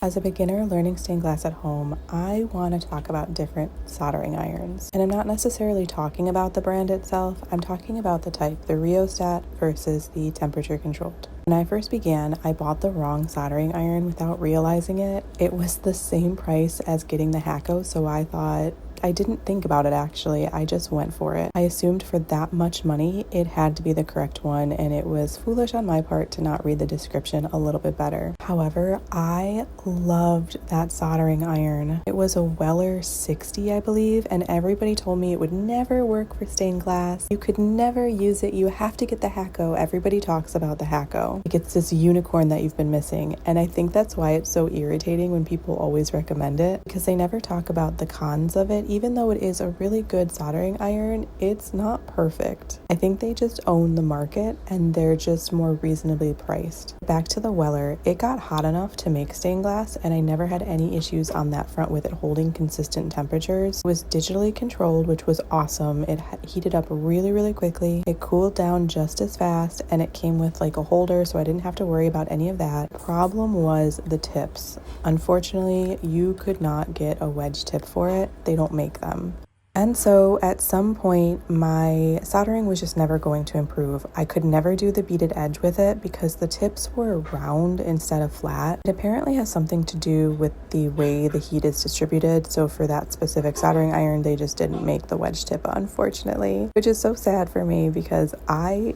As a beginner learning stained glass at home, I want to talk about different soldering irons. And I'm not necessarily talking about the brand itself, I'm talking about the type, the rheostat versus the temperature controlled. When I first began, I bought the wrong soldering iron without realizing it. It was the same price as getting the Hakko, so I didn't think about it actually, I just went for it. I assumed for that much money it had to be the correct one, and it was foolish on my part to not read the description a little bit better. However, I loved that soldering iron. It was a Weller 60, I believe, and everybody told me it would never work for stained glass. You could never use it, you have to get the Hakko. Everybody talks about the Hakko. Like it's this unicorn that you've been missing, and I think that's why it's so irritating when people always recommend it, because they never talk about the cons of it. Even though it is a really good soldering iron, it's not perfect. I think they just own the market and they're just more reasonably priced. Back to the Weller, it got hot enough to make stained glass and I never had any issues on that front with it holding consistent temperatures. It was digitally controlled, which was awesome. It heated up really quickly. It cooled down just as fast, and it came with like a holder, so I didn't have to worry about any of that. Problem was the tips. Unfortunately, you could not get a wedge tip for it. They don't make them. And so at some point, my soldering was just never going to improve. I could never do the beaded edge with it because the tips were round instead of flat. It apparently has something to do with the way the heat is distributed. So for that specific soldering iron, they just didn't make the wedge tip, unfortunately, which is so sad for me because I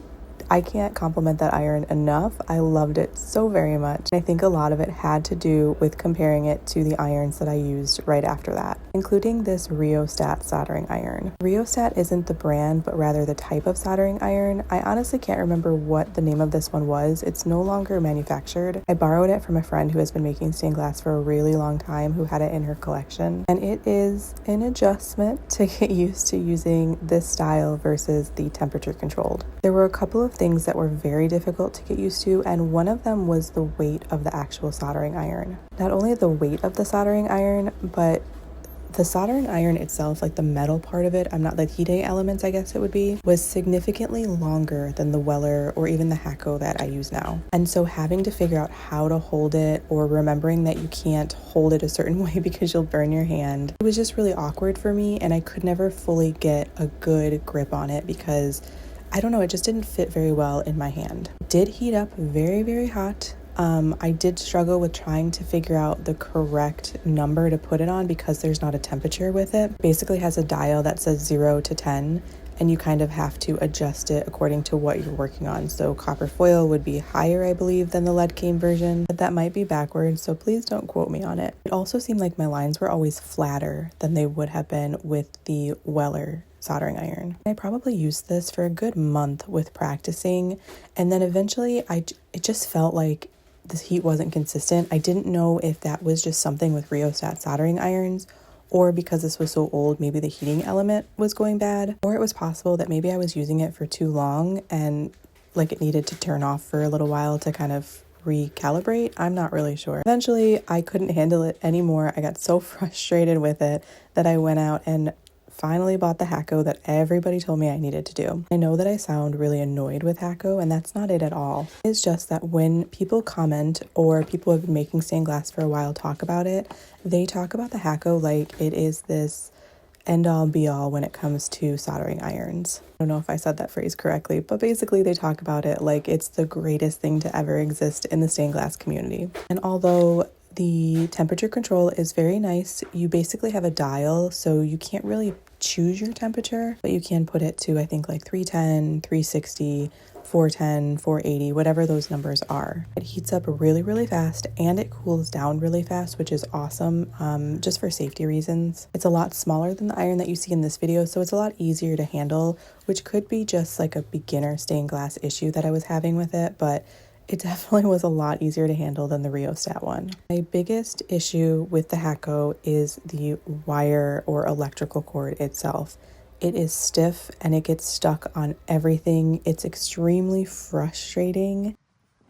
can't compliment that iron enough. I loved it so very much. I think a lot of it had to do with comparing it to the irons that I used right after that, including this rheostat soldering iron. Rheostat isn't the brand, but rather the type of soldering iron. I honestly can't remember what the name of this one was. It's no longer manufactured. I borrowed it from a friend who has been making stained glass for a really long time, who had it in her collection, and it is an adjustment to get used to using this style versus the temperature controlled. There were a couple of things that were very difficult to get used to, and one of them was the weight of the actual soldering iron. Not only the weight of the soldering iron, but the soldering iron itself, like the metal part of it, the heating elements I guess it would be, was significantly longer than the Weller or even the Hakko that I use now. And so having to figure out how to hold it, or remembering that you can't hold it a certain way because you'll burn your hand, it was just really awkward for me, and I could never fully get a good grip on it because I don't know, it just didn't fit very well in my hand. It did heat up very hot. I did struggle with trying to figure out the correct number to put it on because there's not a temperature with it. Basically has a dial that says 0 to 10, and you kind of have to adjust it according to what you're working on. So copper foil would be higher, I believe, than the lead cane version, but that might be backwards, so please don't quote me on it. It also seemed like my lines were always flatter than they would have been with the Weller soldering iron. I probably used this for a good month with practicing, and then eventually it just felt like the heat wasn't consistent. I didn't know if that was just something with rheostat soldering irons, or because this was so old, maybe the heating element was going bad, or it was possible that maybe I was using it for too long and like it needed to turn off for a little while to kind of recalibrate. I'm not really sure. Eventually, I couldn't handle it anymore. I got so frustrated with it that I went out and finally bought the Hakko that everybody told me I needed to do. I know that I sound really annoyed with Hakko, and that's not it at all. It's just that when people comment, or people who have been making stained glass for a while talk about it, they talk about the Hakko like it is this end-all be-all when it comes to soldering irons. I don't know if I said that phrase correctly, but basically they talk about it like it's the greatest thing to ever exist in the stained glass community. And although the temperature control is very nice, you basically have a dial, so you can't really choose your temperature, but you can put it to, I think, like 310, 360, 410, 480, whatever those numbers are. It heats up really fast, and it cools down really fast, which is awesome, just for safety reasons. It's a lot smaller than the iron that you see in this video, so it's a lot easier to handle, which could be just like a beginner stained glass issue that I was having with it, but it definitely was a lot easier to handle than the rheostat one. My biggest issue with the Hakko is the wire or electrical cord itself. It is stiff and it gets stuck on everything. It's extremely frustrating,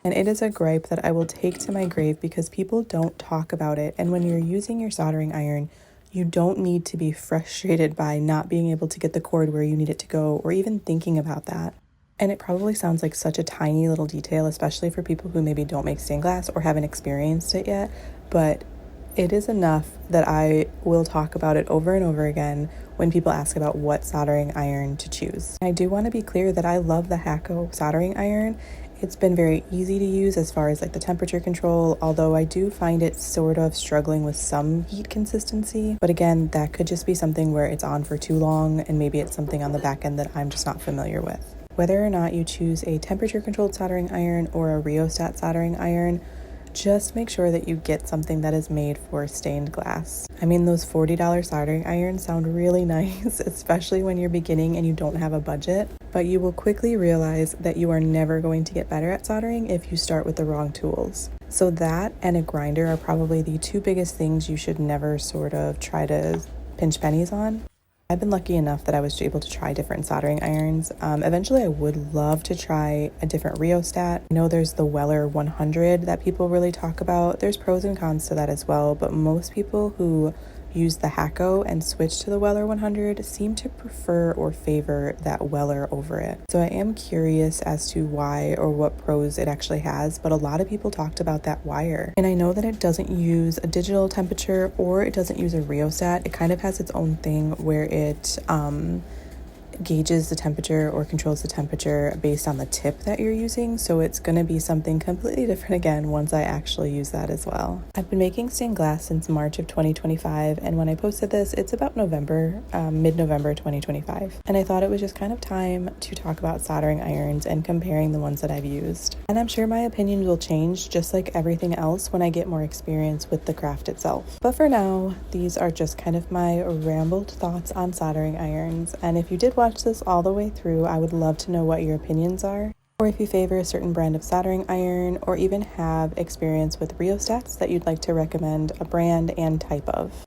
and it is a gripe that I will take to my grave because people don't talk about it. And when you're using your soldering iron, you don't need to be frustrated by not being able to get the cord where you need it to go, or even thinking about that. And it probably sounds like such a tiny little detail, especially for people who maybe don't make stained glass or haven't experienced it yet, but it is enough that I will talk about it over and over again when people ask about what soldering iron to choose. I do want to be clear that I love the Hakko soldering iron. It's been very easy to use as far as like the temperature control, although I do find it sort of struggling with some heat consistency. But again, that could just be something where it's on for too long, and maybe it's something on the back end that I'm just not familiar with. Whether or not you choose a temperature controlled soldering iron or a rheostat soldering iron, just make sure that you get something that is made for stained glass. I mean, those $40 soldering irons sound really nice, especially when you're beginning and you don't have a budget, but you will quickly realize that you are never going to get better at soldering if you start with the wrong tools. So that and a grinder are probably the two biggest things you should never sort of try to pinch pennies on. I've been lucky enough that I was able to try different soldering irons. Eventually, I would love to try a different rheostat. I know there's the Weller 100 that people really talk about. There's pros and cons to that as well, but most people who use the Hakko and switch to the Weller 100 seem to prefer or favor that Weller over it. So I am curious as to why or what pros it actually has, but a lot of people talked about that wire. And I know that it doesn't use a digital temperature or it doesn't use a rheostat. It kind of has its own thing where it gauges the temperature or controls the temperature based on the tip that you're using, so it's going to be something completely different again once I actually use that as well. I've been making stained glass since March of 2025, and when I posted this, it's about November, mid-November 2025, and I thought it was just kind of time to talk about soldering irons and comparing the ones that I've used. And I'm sure my opinions will change, just like everything else, when I get more experience with the craft itself. But for now, these are just kind of my rambled thoughts on soldering irons, and if you did watch this all the way through, I would love to know what your opinions are, or if you favor a certain brand of soldering iron, or even have experience with rheostats that you'd like to recommend a brand and type of.